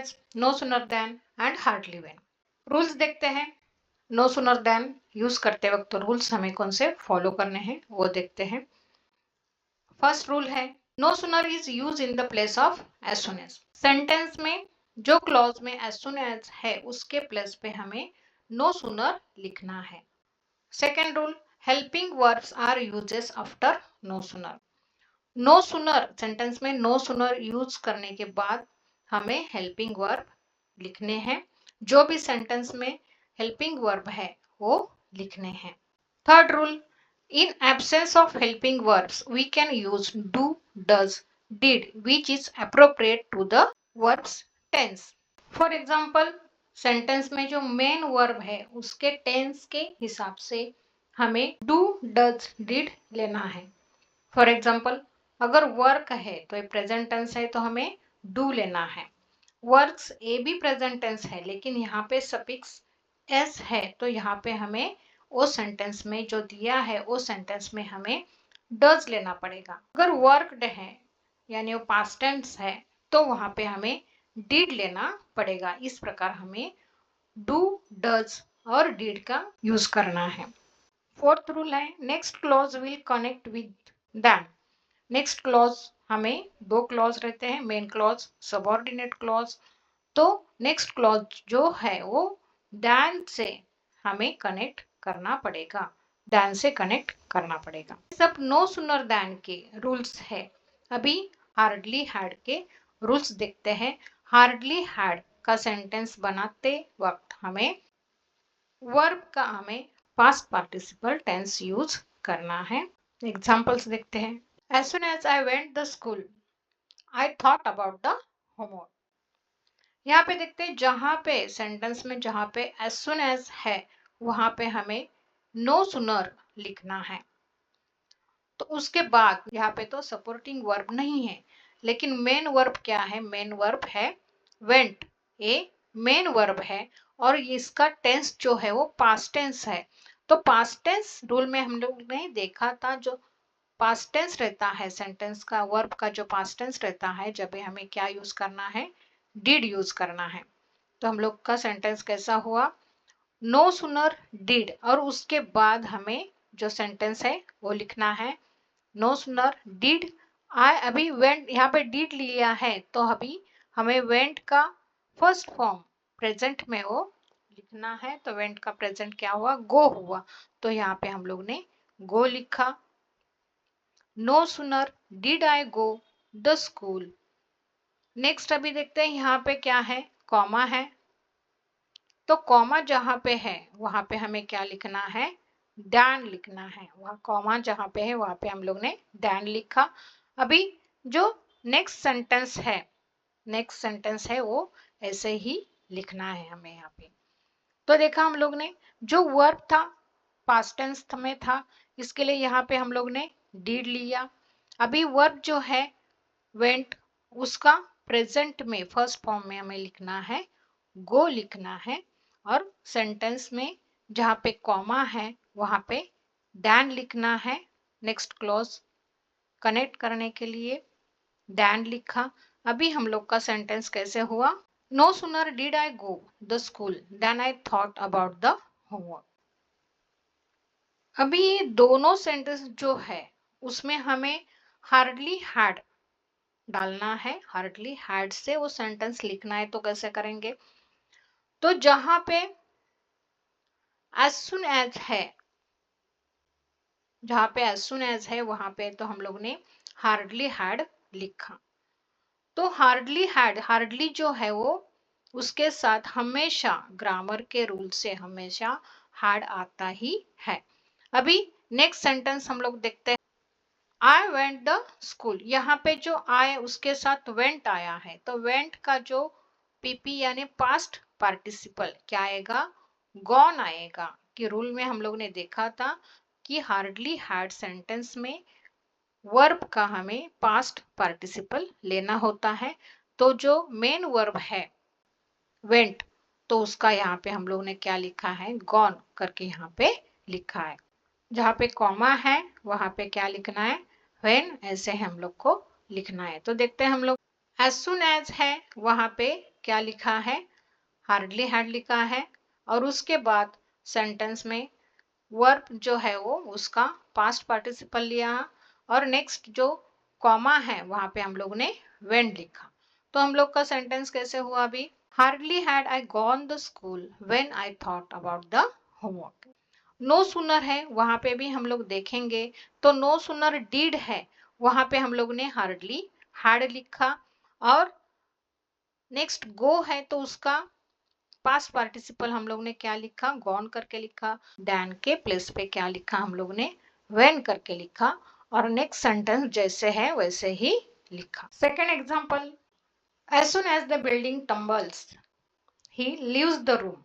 As, no sooner than and hardly when. Rules देखते हैं। No sooner then use करते वक्त तो रूल्स हमें कौन से फॉलो करने हैं वो देखते हैं। फर्स्ट रूल है no sooner is use in the place of as soon as. Sentence में जो क्लॉज में एज सुन एज है उसके प्लेस पे हमें नो सुनर लिखना है। Second rule helping verbs are uses after no sooner. No sooner sentence में नो सुनर यूज करने के बाद हमें हेल्पिंग वर्ब लिखने हैं। जो भी सेंटेंस में हेल्पिंग वर्ब है वो लिखने हैं। Third rule in absence of helping verbs we can use do, does, did which is appropriate to the verbs tense. For example sentence में जो मेन वर्ब है उसके टेंस के हिसाब से हमें do, does, did लेना है। फॉर एग्जाम्पल अगर वर्क है तो ये प्रेजेंट टेंस है तो हमें डू लेना है। वर्क्स ए भी प्रेजेंट टेंस है लेकिन यहाँ पे सफिक्स एस है तो यहाँ पे हमें वो सेंटेंस में जो दिया है वो सेंटेंस में हमें डज लेना पड़ेगा। अगर वर्कड है यानी वो पास्ट टेंस है तो वहां पे हमें डिड लेना पड़ेगा। इस प्रकार हमें डू, डज और डिड का यूज करना है। फोर्थ रूल है next clause will connect with than. Next clause हमें दो क्लॉज रहते हैं, मेन क्लॉज, सबऑर्डिनेट क्लॉज। तो नेक्स्ट क्लॉज जो है वो दैन से हमें कनेक्ट करना पड़ेगा, दैन से कनेक्ट करना पड़ेगा। सब नो सुनर दैन के रूल्स है। अभी हार्डली हैड के रूल्स देखते हैं। हार्डली हैड का सेंटेंस बनाते वक्त हमें वर्ब का हमें पास्ट पार्टिसिपल टेंस यूज करना है। एग्जांपल्स देखते हैं। As soon as I went the school, I thought about the homework. यहाँ पे देखते हैं जहां पे सेंटेंस में जहां पे as soon as है वहां पे हमें नो सुनर लिखना है। तो उसके बाद यहाँ पे तो सपोर्टिंग वर्ब नहीं है लेकिन मेन वर्ब क्या है? मेन वर्ब है वेंट। ये मेन वर्ब है और इसका टेंस जो है वो पास्ट टेंस है। तो पास्ट टेंस रूल में हम लोग ने देखा था जो पास्ट टेंस रहता है सेंटेंस का, वर्ब का जो पास्ट टेंस रहता है जब हमें क्या यूज करना है? डिड यूज करना है। तो हम लोग का सेंटेंस कैसा हुआ? नो सुनर डिड और उसके बाद हमें जो सेंटेंस है वो लिखना है नो सुनर डिड आई। अभी वेंट यहाँ पे डिड लिया है तो अभी हमें वेंट का फर्स्ट फॉर्म प्रेजेंट में वो लिखना है। तो वेंट का प्रेजेंट क्या हुआ? गो हुआ। तो यहाँ पे हम लोग ने गो लिखा। No sooner did I go the school. Next अभी देखते हैं यहाँ पे क्या है? कॉमा है। तो कॉमा जहां पे है वहां पे हमें क्या लिखना है? दैन लिखना है। वहां कॉमा जहां पे है वहां पे हम लोग ने दैन लिखा। अभी जो नेक्स्ट सेंटेंस है वो ऐसे ही लिखना है हमें यहाँ पे। तो देखा हम लोग ने जो वर्ब था पास्ट टेंस में था, इसके लिए यहाँ पे हम लोग ने डिड लिया। अभी वर्ब जो है वेंट उसका प्रेजेंट में फर्स्ट फॉर्म में हमें लिखना है गो लिखना है। और सेंटेंस में जहां पे कॉमा है वहां पे दैन लिखना है। नेक्स्ट क्लॉज कनेक्ट करने के लिए दैन लिखा। अभी हम लोग का सेंटेंस कैसे हुआ? No sooner did I go the school then I thought about the homework. अभी ये दोनों सेंटेंस जो है उसमें हमें हार्डली हैड डालना है। हार्डली हैड से वो सेंटेंस लिखना है तो कैसे करेंगे? तो जहां पे as soon as है, जहां पे as soon as है वहां पे तो हम लोग ने हार्डली हैड लिखा। तो हार्डली हैड, हार्डली जो है वो उसके साथ हमेशा ग्रामर के रूल से हमेशा हैड आता ही है। अभी नेक्स्ट सेंटेंस हम लोग देखते हैं। I went the school. यहाँ पे जो आई उसके साथ वेंट आया है तो वेंट का जो पीपी यानी पास्ट पार्टिसिपल क्या आएगा? गॉन आएगा। कि रूल में हम लोग ने देखा था कि हार्डली हैड सेंटेंस में वर्ब का हमें पास्ट पार्टिसिपल लेना होता है। तो जो मेन वर्ब है वेंट तो उसका यहाँ पे हम लोग ने क्या लिखा है? गॉन करके यहाँ पे लिखा है। जहाँ पे कॉमा है वहां पे क्या लिखना है? व्हेन। ऐसे हम लोग को लिखना है। तो देखते हैं हम लोग as soon as है वहां पे क्या लिखा है, हार्डली हैड लिखा है, और उसके बाद सेंटेंस में वर्ब जो है वो उसका पास्ट पार्टिसिपल लिया, और नेक्स्ट जो कॉमा है वहां पे हम लोग ने वेन लिखा। तो हम लोग का सेंटेंस कैसे हुआ अभी, hardly had I gone the school when I thought about the homework. No sooner है वहां पे भी हम लोग देखेंगे, तो नो सुनर डिड है वहां पे हम लोग ने हार्डली हैड लिखा, और नेक्स्ट गो है तो उसका पास्ट पार्टिसिपल हम लोग ने क्या लिखा, गॉन करके लिखा। डैन के प्लेस पे क्या लिखा हम लोग ने, वेन करके लिखा, और नेक्स्ट सेंटेंस जैसे है वैसे ही लिखा। Second example, as soon as the building tumbles he leaves the room.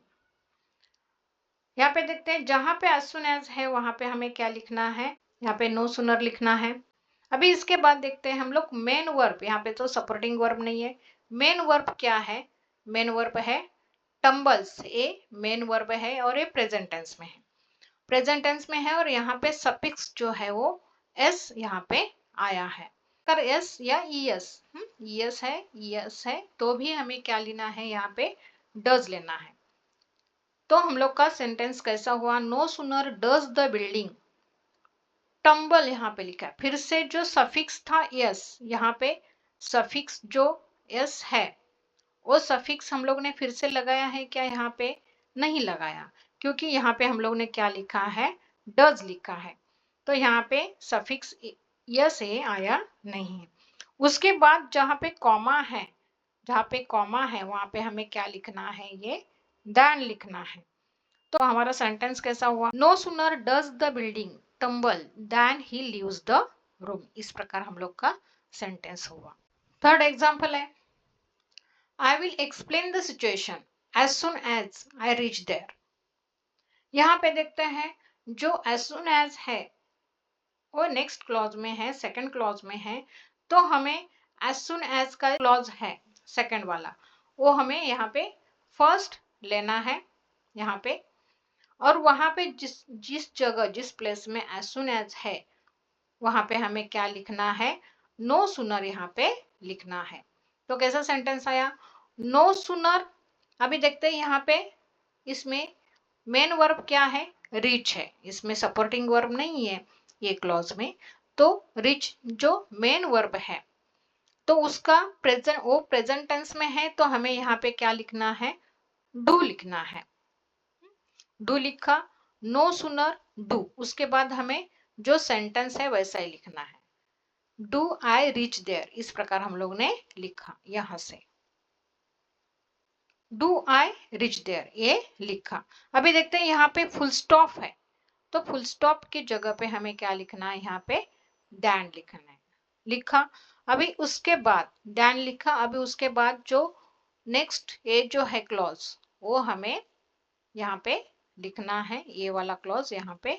यहाँ पे देखते हैं जहां पे एज सुन एज है वहां पे हमें क्या लिखना है, यहाँ पे नो सुनर लिखना है। अभी इसके बाद देखते हैं हम लोग मेन वर्ब, यहाँ पे तो सपोर्टिंग वर्ब नहीं है, मेन वर्ब क्या है, मेन वर्ब है टम्बल्स, ये मेन वर्ब है और ये प्रेजेंट टेंस में है, प्रेजेंट टेंस में है, और यहाँ पे सफिक्स जो है वो एस यहाँ पे आया है, कर एस या ईएस, ईएस है, ईएस है तो भी हमें क्या लेना है, यहाँ पे डज लेना है। तो हम लोग का सेंटेंस कैसा हुआ, no sooner does the building tumble, यहाँ पे लिखा है फिर से जो सफिक्स था एस, यहाँ पे सफिक्स जो एस है वो सफिक्स हम लोग ने फिर से लगाया है क्या, यहाँ पे नहीं लगाया, क्योंकि यहाँ पे हम लोग ने क्या लिखा है, डज लिखा है, तो यहाँ पे सफिक्स यस ए आया नहीं है। उसके बाद जहाँ पे कॉमा है, जहाँ पे कॉमा है वहां पे हमें क्या लिखना है, ये दैन लिखना है। तो हमारा सेंटेंस कैसा हुआ, no sooner does the building tumble than he leaves the room, इस प्रकार हम लोग का सेंटेंस हुआ। थर्ड एग्जाम्पल है, I will explain the situation as soon as I reach there। यहाँ पे देखते हैं जो as soon as है वो नेक्स्ट क्लॉज में है, सेकंड क्लॉज में है, तो हमें as soon as का क्लॉज है सेकंड वाला, वो हमें यहाँ पे फर्स्ट लेना है यहाँ पे, और वहां पे जिस जगह जिस प्लेस में as soon as है वहां पे हमें क्या लिखना है, नो सुनर यहाँ पे लिखना है। तो कैसा सेंटेंस आया, नो सुनर। अभी देखते हैं यहाँ पे इसमें मेन वर्ब क्या है, रीच है, इसमें सपोर्टिंग वर्ब नहीं है ये क्लॉज में, तो रीच जो मेन वर्ब है तो उसका प्रेजेंट, वो प्रेजेंट टेंस में है, तो हमें यहाँ पे क्या लिखना है, डू लिखना है, डू लिखा, नो सुनर डू, उसके बाद हमें जो सेंटेंस है वैसा ही लिखना है, डू आई रीच देयर, इस प्रकार हम लोग ने लिखा, यहां से डू आई रिच देयर ये लिखा। अभी देखते हैं यहाँ पे फुल स्टॉप है, तो फुल स्टॉप की जगह पे हमें क्या लिखना है, यहाँ पे दैन लिखना है, लिखा। अभी उसके बाद दैन लिखा, अभी उसके बाद जो नेक्स्ट ये जो है क्लॉज वो हमें यहाँ पे लिखना है, ये वाला क्लॉज यहाँ पे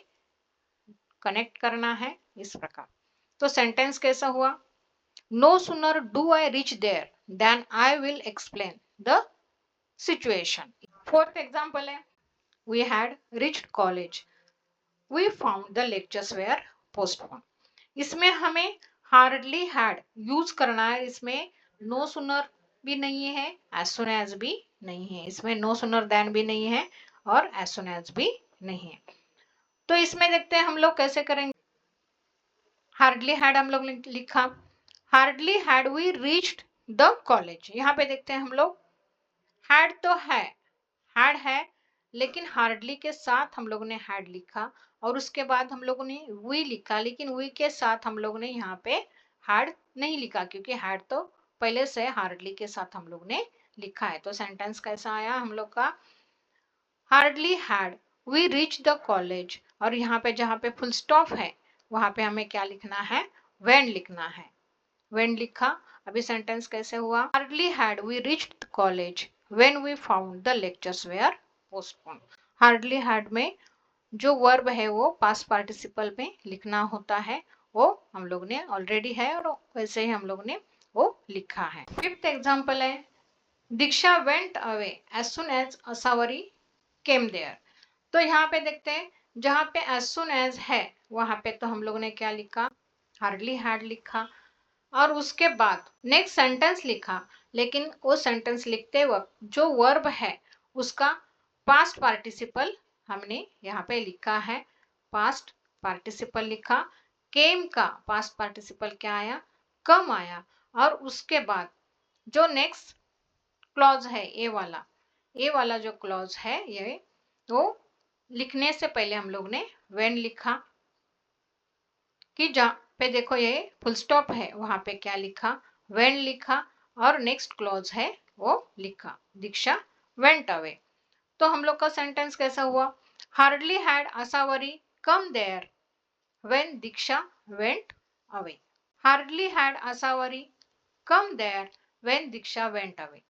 कनेक्ट करना है इस प्रकार। तो सेंटेंस कैसा हुआ, no sooner do I reach there then I will explain the situation। Fourth example है, we had reached college, we found the lectures were postponed। इसमें हमें hardly had यूज करना है, इसमें no sooner भी नहीं है, as soon as भी नहीं है, इसमें no sooner than भी नहीं है और as soon as भी नहीं है। तो इसमें देखते हैं हम लोग कैसे करेंगे, hardly had हम लोग लिखा, hardly had we reached the college। यहाँ पे देखते हैं हम लोग हैड तो हैड है लेकिन हार्डली के साथ हम लोगों ने हैड लिखा, और उसके बाद हम लोगों ने वी लिखा, लेकिन वी के साथ हम लोगों ने यहाँ पे हैड नहीं लिखा, क्योंकि हैड तो पहले से हार्डली के साथ हम लोग ने लिखा है। तो सेंटेंस कैसा आया हम लोग का, hardly had we reach the college, और यहाँ पे जहाँ पे फुल स्टॉप है वहां पे हमें क्या लिखना है, व्हेन लिखना है, व्हेन लिखा। अभी सेंटेंस कैसे हुआ, hardly had we reached college when we found the lectures were postponed। hardly had में जो वर्ब है वो पास्ट पार्टिसिपल में लिखना होता है, वो हम लोग ने ऑलरेडी है और वैसे ही हम लोग ने वो लिखा है। फिफ्थ एग्जांपल है, दीक्षा went away as soon as Asavari came there। तो यहाँ पे देखते हैं जहाँ पे as soon as है वहां पे तो हम लोग ने क्या लिखा, hardly had लिखा, और उसके बाद नेक्स्ट सेंटेंस लिखा लेकिन वो सेंटेंस लिखते वक्त जो वर्ब है उसका पास्ट पार्टिसिपल हमने यहाँ पे लिखा है, पास्ट पार्टिसिपल लिखा। केम का पास्ट पार्टिसिपल क्या आया, कम आया। और उसके बाद जो नेक्स्ट क्लॉज है ए वाला जो क्लॉज है ये, वो लिखने से पहले हम लोग ने व्हेन लिखा कि जहाँ पे देखो ये फुल स्टॉप है वहां पे क्या लिखा, व्हेन लिखा। और नेक्स्ट क्लॉज है वो लिखा, दीक्षा वेंट अवे। तो हम लोग का सेंटेंस कैसा हुआ, hardly had Asavari come there when Diksha went away. Hardly had Asavari come there when Diksha went away.